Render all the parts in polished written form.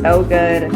so good.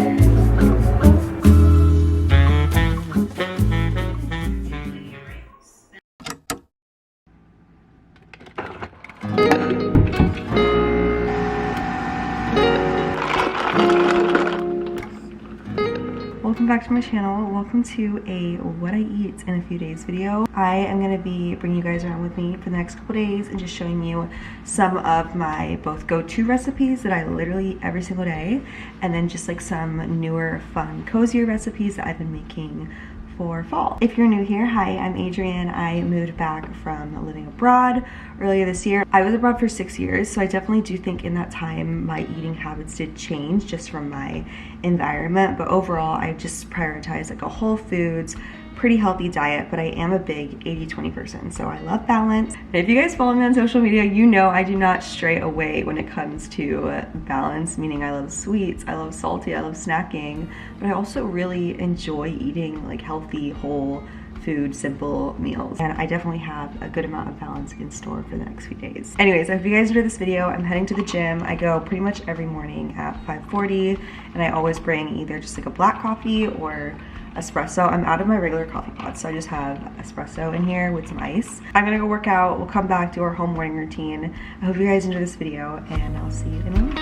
Welcome back to my channel. Welcome to a what I eat in a few days video. I am going to be bringing you guys around with me for the next couple days and just showing you some of my both go-to recipes that I literally eat every single day, and then just like some newer, fun, cozier recipes that I've been making for fall. If you're new here, hi, I'm Adrienne. I moved back from living abroad earlier this year. I was abroad for 6 years, so I definitely do think in that time my eating habits did change just from my environment, but overall I just prioritize like a whole foods, pretty healthy diet, but I am a big 80-20 person, so I love balance. And if you guys follow me on social media, you know I do not stray away when it comes to balance, meaning I love sweets, I love salty, I love snacking, but I also really enjoy eating like healthy, whole food, simple meals. And I definitely have a good amount of balance in store for the next few days. Anyways, if you guys enjoyed this video, I'm heading to the gym. I go pretty much every morning at 5:40, and I always bring either just like a black coffee or espresso. I'm out of my regular coffee pot, so I just have espresso in here with some ice. I'm gonna go work out. We'll come back, do our whole morning routine. I hope you guys enjoy this video, and I'll see you in a minute.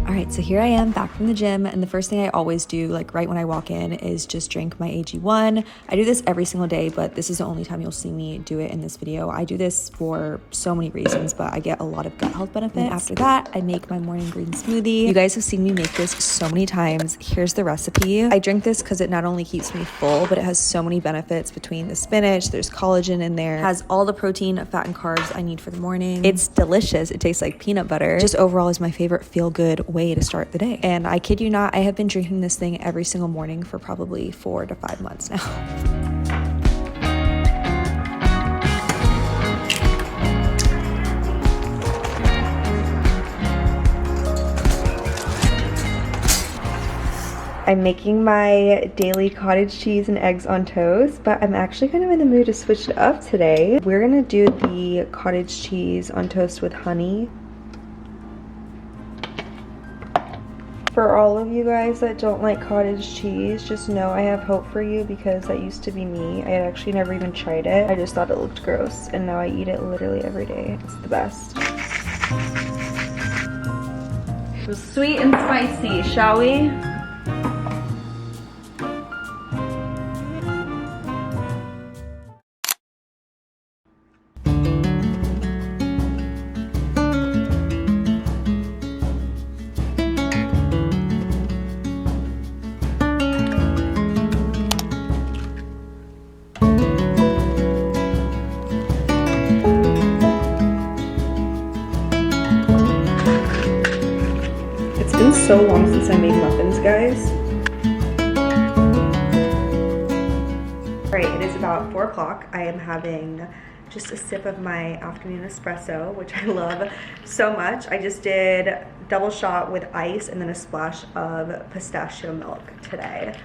Alright, so here I am back from the gym, and the first thing I always do, like right when I walk in, is just drink my AG1. I do this every single day, but this is the only time you'll see me do it in this video. I do this for so many reasons, but I get a lot of gut health benefits. And after that, I make my morning green smoothie. You guys have seen me make this so many times. Here's the recipe. I drink this because it not only keeps me full, but it has so many benefits between the spinach, there's collagen in there, has all the protein, fat, and carbs I need for the morning. It's delicious. It tastes like peanut butter. Just overall is my favorite feel-good way to start the day. And I kid you not, I have been drinking this thing every single morning for probably 4 to 5 months now. I'm making my daily cottage cheese and eggs on toast, but I'm actually kind of in the mood to switch it up today. We're gonna do the cottage cheese on toast with honey. For all of you guys that don't like cottage cheese, just know I have hope for you, because that used to be me. I had actually never even tried it. I just thought it looked gross, and now I eat it literally every day. It's the best. So sweet and spicy, shall we? It's been so long since I made muffins, guys. Alright, it is about 4 o'clock. I am having just a sip of my afternoon espresso, which I love so much. I just did double shot with ice and then a splash of pistachio milk today.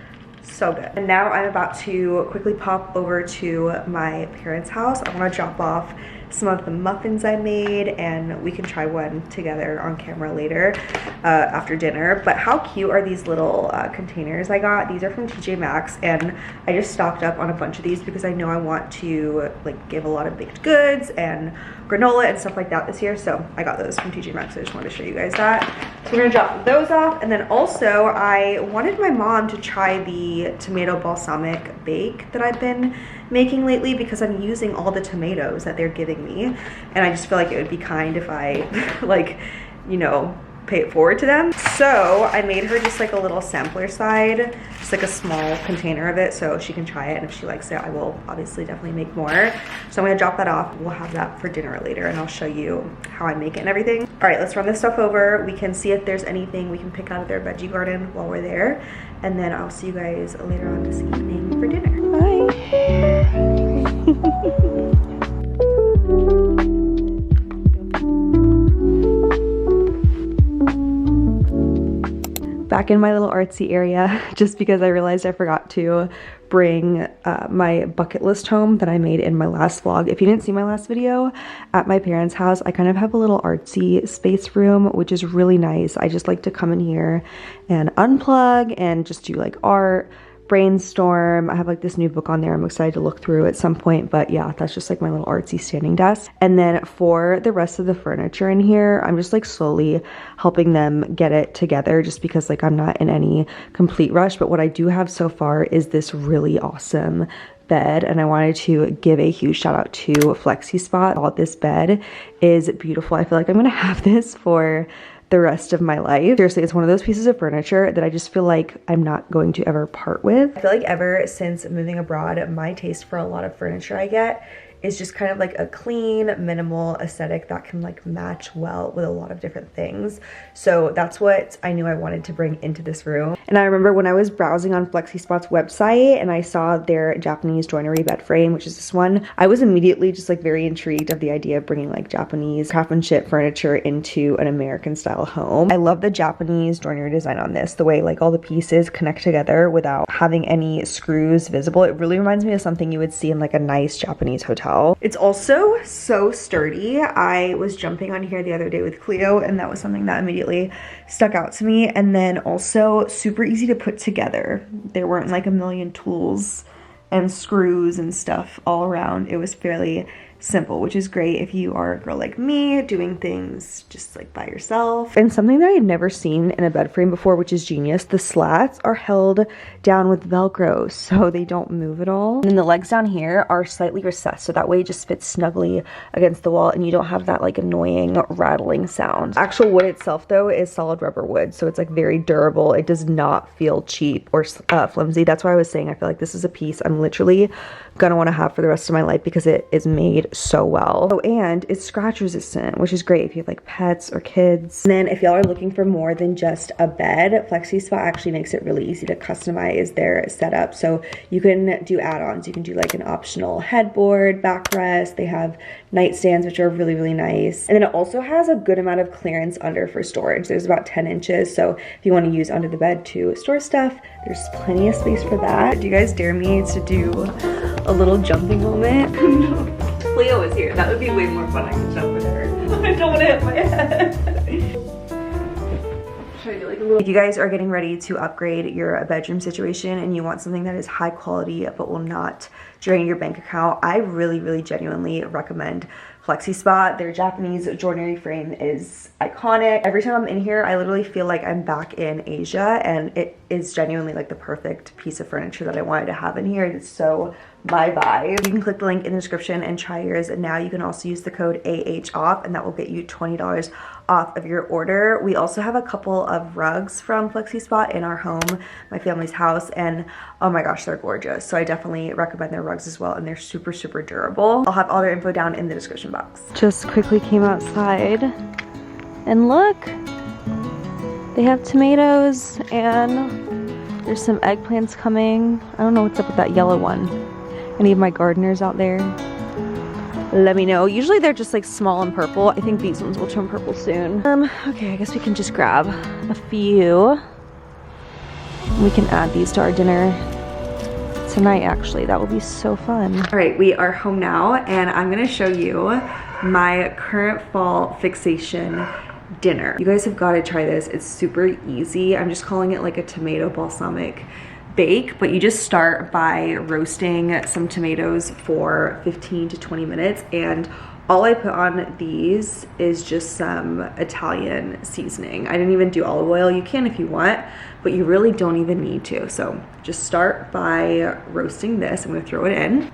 So good. And now I'm about to quickly pop over to my parents' house. I want to drop off some of the muffins I made, and we can try one together on camera later after dinner. But how cute are these little containers I got? These are from TJ Maxx, and I just stocked up on a bunch of these because I know I want to like give a lot of baked goods and granola and stuff like that this year. So I got those from TJ Maxx. I just wanted to show you guys that. So we're gonna drop those off, and then also I wanted my mom to try the tomato balsamic bake that I've been making lately, because I'm using all the tomatoes that they're giving me, and I just feel like it would be kind if I like, you know, pay it forward to them. So I made her just like a little sampler side, just like a small container of it, so she can try it, and if she likes it, I will obviously definitely make more. So I'm gonna drop that off. We'll have that for dinner later, and I'll show you how I make it and everything. All right, let's run this stuff over. We can see if there's anything we can pick out of their veggie garden while we're there, and then I'll see you guys later on this evening for dinner. Bye. back in my little artsy area just because I realized I forgot to bring my bucket list home that I made in my last vlog. If you didn't see my last video, at my parents' house, I kind of have a little artsy space room, which is really nice. I just like to come in here and unplug and just do like art, brainstorm. I have like this new book on there I'm excited to look through at some point, but yeah, that's just like my little artsy standing desk. And then for the rest of the furniture in here, I'm just like slowly helping them get it together just because like I'm not in any complete rush. But what I do have so far is this really awesome bed, and I wanted to give a huge shout out to FlexiSpot. This bed is beautiful. I feel like I'm gonna have this for the rest of my life. Seriously, it's one of those pieces of furniture that I just feel like I'm not going to ever part with. I feel like ever since moving abroad, my taste for a lot of furniture I get is just kind of like a clean, minimal aesthetic that can like match well with a lot of different things. So that's what I knew I wanted to bring into this room. And I remember when I was browsing on FlexiSpot's website and I saw their Japanese joinery bed frame, which is this one, I was immediately just like very intrigued of the idea of bringing like Japanese craftsmanship furniture into an American style home. I love the Japanese joinery design on this, the way like all the pieces connect together without having any screws visible. It really reminds me of something you would see in like a nice Japanese hotel. It's also so sturdy. I was jumping on here the other day with Cleo, and that was something that immediately stuck out to me. And then also super easy to put together. There weren't like a million tools and screws and stuff all around. It was fairly simple, which is great if you are a girl like me doing things just like by yourself. And something that I had never seen in a bed frame before, which is genius, the slats are held down with Velcro so they don't move at all. And then the legs down here are slightly recessed so that way it just fits snugly against the wall and you don't have that like annoying rattling sound. Actual wood itself though is solid rubber wood, so it's like very durable. It does not feel cheap or flimsy. That's why I was saying I feel like this is a piece I'm literally gonna want to have for the rest of my life because it is made so well. Oh, and it's scratch resistant, which is great if you have like pets or kids. And then if y'all are looking for more than just a bed, FlexiSpot actually makes it really easy to customize their setup. So you can do add-ons. You can do like an optional headboard, backrest. They have nightstands, which are really, really nice. And then it also has a good amount of clearance under for storage. There's about 10 inches. So if you want to use under the bed to store stuff, there's plenty of space for that. Do you guys dare me to do a little jumping moment? Cleo is here. That would be way more fun. I could jump with her. I don't want to hit my head. Should I do like a little... If you guys are getting ready to upgrade your bedroom situation and you want something that is high quality but will not drain your bank account, I really, really genuinely recommend FlexiSpot. Their Japanese joinery frame is iconic. Every time I'm in here, I literally feel like I'm back in Asia, and it is genuinely like the perfect piece of furniture that I wanted to have in here. It's so my vibe. You can click the link in the description and try yours. And now you can also use the code AHOFF, and that will get you $20 off of your order. We also have a couple of rugs from FlexiSpot in our home, my family's house, and oh my gosh, they're gorgeous. So I definitely recommend their rugs as well, and they're super, super durable. I'll have all their info down in the description box. Just quickly came outside and look, they have tomatoes and there's some eggplants coming. I don't know what's up with that yellow one. Any of my gardeners out there, let me know. Usually they're just like small and purple. I think these ones will turn purple soon. Okay, I guess we can just grab a few. We can add these to our dinner tonight, actually. That will be so fun. All right, we are home now, and I'm gonna show you my current fall fixation dinner. You guys have got to try this. It's super easy. I'm just calling it like a tomato balsamic bake, but you just start by roasting some tomatoes for 15 to 20 minutes, and all I put on these is just some Italian seasoning. I didn't even do olive oil. You can if you want, but you really don't even need to. So just start by roasting this. I'm gonna throw it in.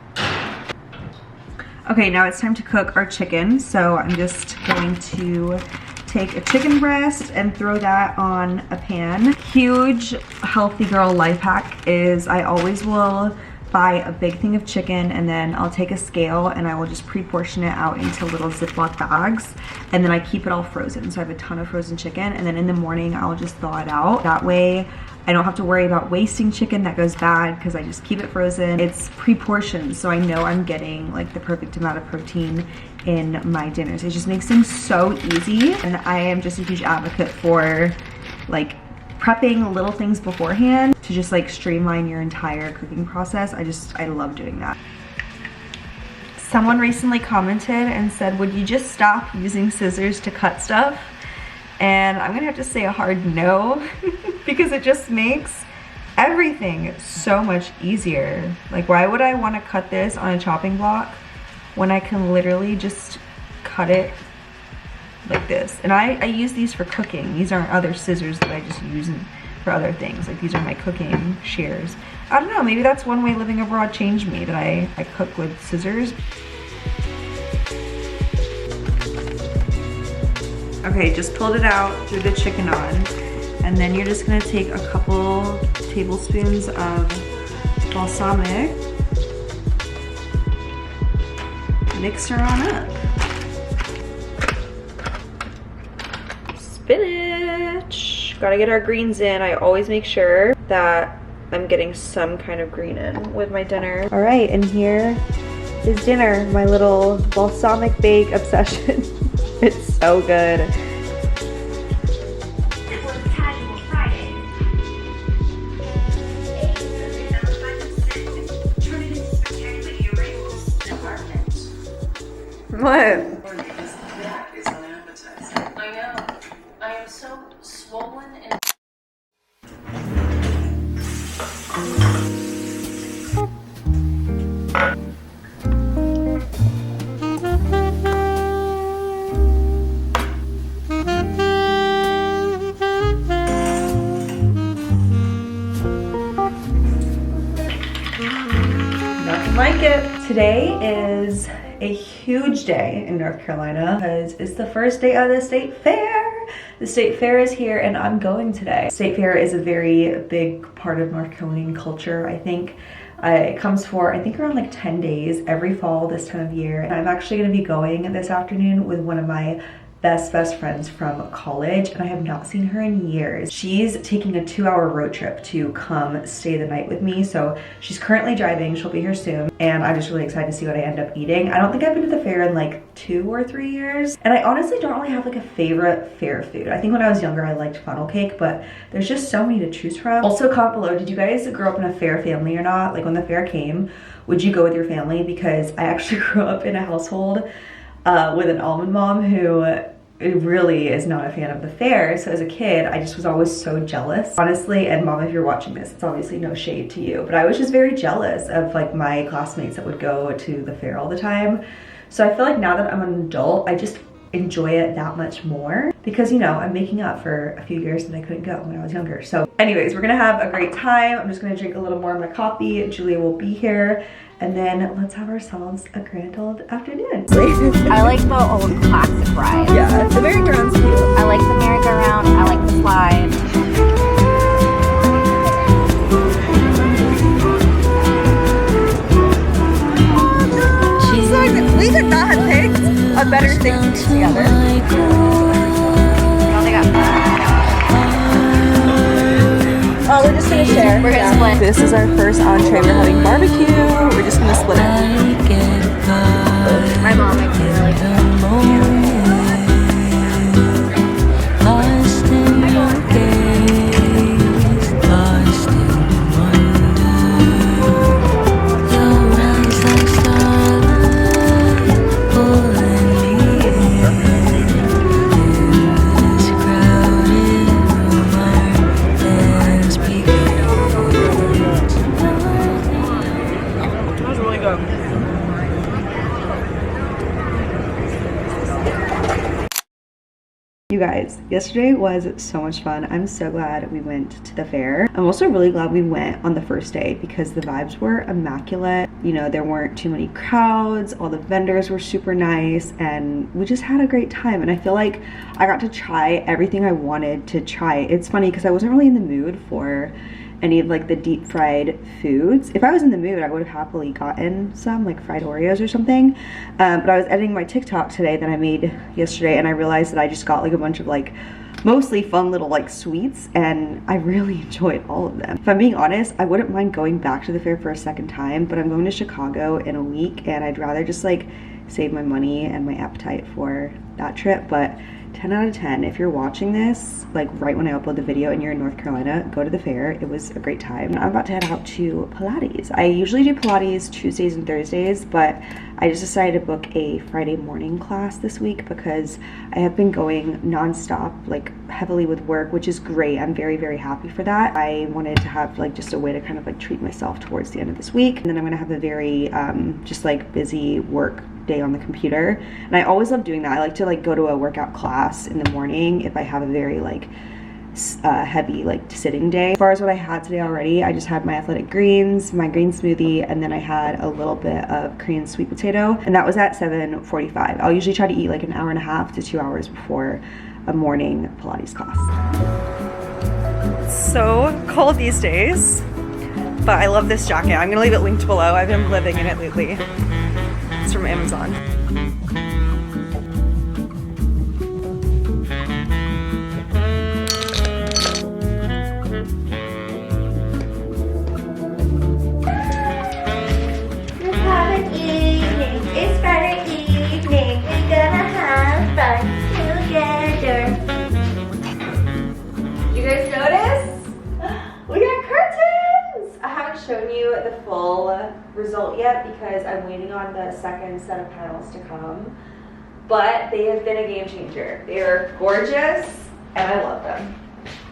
Okay, now it's time to cook our chicken. So I'm just going to take a chicken breast and throw that on a pan. Huge healthy girl life hack is I always will buy a big thing of chicken, and then I'll take a scale and I will just pre-portion it out into little Ziploc bags, and then I keep it all frozen. So I have a ton of frozen chicken, and then in the morning I'll just thaw it out. That way I don't have to worry about wasting chicken that goes bad because I just keep it frozen. It's pre-portioned, so I know I'm getting like the perfect amount of protein in my dinners. It just makes things so easy, and I am just a huge advocate for like prepping little things beforehand to just like streamline your entire cooking process. I love doing that. Someone recently commented and said, would you just stop using scissors to cut stuff? And I'm gonna have to say a hard no because it just makes everything so much easier. Like, why would I want to cut this on a chopping block when I can literally just cut it like this? And I use these for cooking. These aren't other scissors that I just use for other things. Like, these are my cooking shears. I don't know, maybe that's one way living abroad changed me, that I cook with scissors. Okay, just pulled it out, threw the chicken on, and then you're just gonna take a couple tablespoons of balsamic, mix her on up. Spinach. Gotta get our greens in. I always make sure that I'm getting some kind of green in with my dinner. All right, and here is dinner, my little balsamic bake obsession. It's so good. What? That is unappetizing. I know. I am so swollen and... Nothing like it. Today is a huge day in North Carolina because it's the first day of the state fair. The state fair is here and I'm going today. State fair is a very big part of North Carolinian culture, I think. It comes for, I think, around like 10 days every fall this time of year. And I'm actually gonna be going this afternoon with one of my best friends from college, and I have not seen her in years. She's taking a 2-hour road trip to come stay the night with me. So she's currently driving, she'll be here soon, and I'm just really excited to see what I end up eating. I don't think I've been to the fair in like 2 or 3 years, and I honestly don't really have like a favorite fair food. I think when I was younger I liked funnel cake, but there's just so many to choose from. Also, comment below, did you guys grow up in a fair family or not? Like, when the fair came, would you go with your family? Because I actually grew up in a household with an almond mom who really is not a fan of the fair. So as a kid, I just was always so jealous, honestly. And mom, if you're watching this, it's obviously no shade to you, but I was just very jealous of like my classmates that would go to the fair all the time. So I feel like now that I'm an adult, I just enjoy it that much more because, you know, I'm making up for a few years that I couldn't go when I was younger. So anyways, we're gonna have a great time. I'm just gonna drink a little more of my coffee. Julia will be here. And then let's have ourselves a grand old afternoon. I like the old classic ride. Yeah, the merry-go-round's cute. I like the merry-go-round. I like the slide. She's like, we could not have picked a better thing to do together. We only got Oh, we're just gonna share. We're gonna split. This is our first entree. We're having barbecue. We're just gonna split it. my mom makes me really good. You guys, yesterday was so much fun. I'm so glad we went to the fair. I'm also really glad we went on the first day because the vibes were immaculate. You know, there weren't too many crowds, all the vendors were super nice, and we just had a great time. And I feel like I got to try everything I wanted to try. It's funny because I wasn't really in the mood for any of like the deep fried foods. If I was in the mood, I would have happily gotten some like fried Oreos or something. But I was editing my TikTok today that I made yesterday, and I realized that I just got like a bunch of like mostly fun little like sweets, and I really enjoyed all of them. If I'm being honest, I wouldn't mind going back to the fair for a second time, but I'm going to Chicago in a week and I'd rather just like save my money and my appetite for that trip. But 10 out of 10. If you're watching this, like right when I upload the video and you're in North Carolina, go to the fair. It was a great time. I'm about to head out to Pilates. I usually do Pilates Tuesdays and Thursdays, but I just decided to book a Friday morning class this week because I have been going nonstop, like heavily with work, which is great. I'm very, very happy for that. I wanted to have like just a way to kind of like treat myself towards the end of this week. And then I'm gonna have a very just like busy work day on the computer. And I always love doing that. I like to like go to a workout class in the morning if I have a very like heavy like sitting day. As far as what I had today already, I just had my athletic greens, my green smoothie, and then I had a little bit of Korean sweet potato, and that was at 7:45. I'll usually try to eat like an hour and a half to 2 hours before a morning Pilates class. It's so cold these days, but I love this jacket. I'm gonna leave it linked below. I've been living in it lately. It's from Amazon. The full result yet because I'm waiting on the second set of panels to come, but they have been a game changer. They are gorgeous and I love them.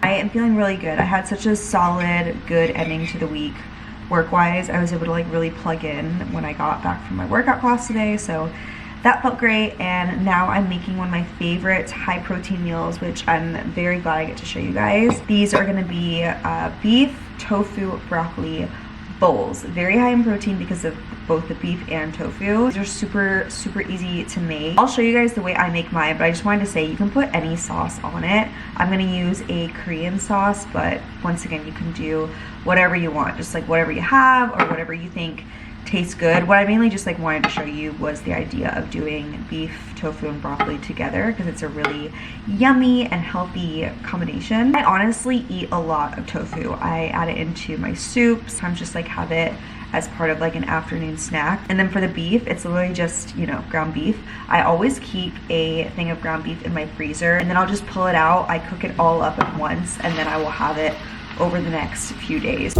I am feeling really good. I had such a solid, good ending to the week work-wise. I was able to like really plug in when I got back from my workout class today, so that felt great. And now I'm making one of my favorite high protein meals, which I'm very glad I get to show you guys. These are gonna be beef, tofu, broccoli bowls. Very high in protein because of both the beef and tofu. These are super, super easy to make. I'll show you guys the way I make mine, but I just wanted to say you can put any sauce on it. I'm gonna use a Korean sauce, but once again, you can do whatever you want, just like whatever you have or whatever you think tastes good. What I mainly just like wanted to show you was the idea of doing beef, tofu, and broccoli together because it's a really yummy and healthy combination. I honestly eat a lot of tofu. I add it into my soup, sometimes just like have it as part of like an afternoon snack. And then for the beef, it's literally just, you know, ground beef. I always keep a thing of ground beef in my freezer and then I'll just pull it out. I cook it all up at once and then I will have it over the next few days.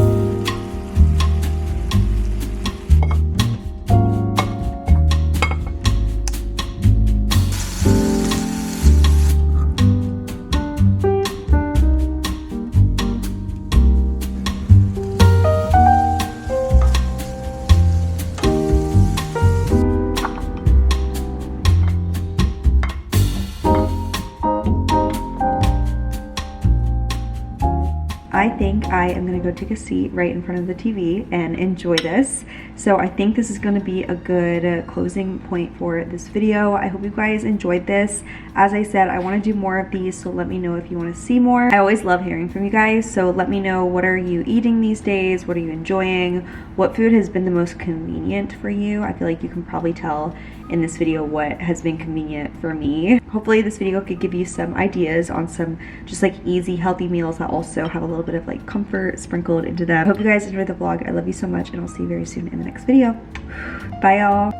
I think I am gonna go take a seat right in front of the TV and enjoy this. So I think this is gonna be a good closing point for this video. I hope you guys enjoyed this. As I said, I wanna do more of these, so let me know if you wanna see more. I always love hearing from you guys, so let me know, what are you eating these days? What are you enjoying? What food has been the most convenient for you? I feel like you can probably tell in this video what has been convenient for me. Hopefully this video could give you some ideas on some just like easy, healthy meals that also have a little bit of like comfort sprinkled into them. Hope you guys enjoyed the vlog. I love you so much and I'll see you very soon in the next video. Bye y'all.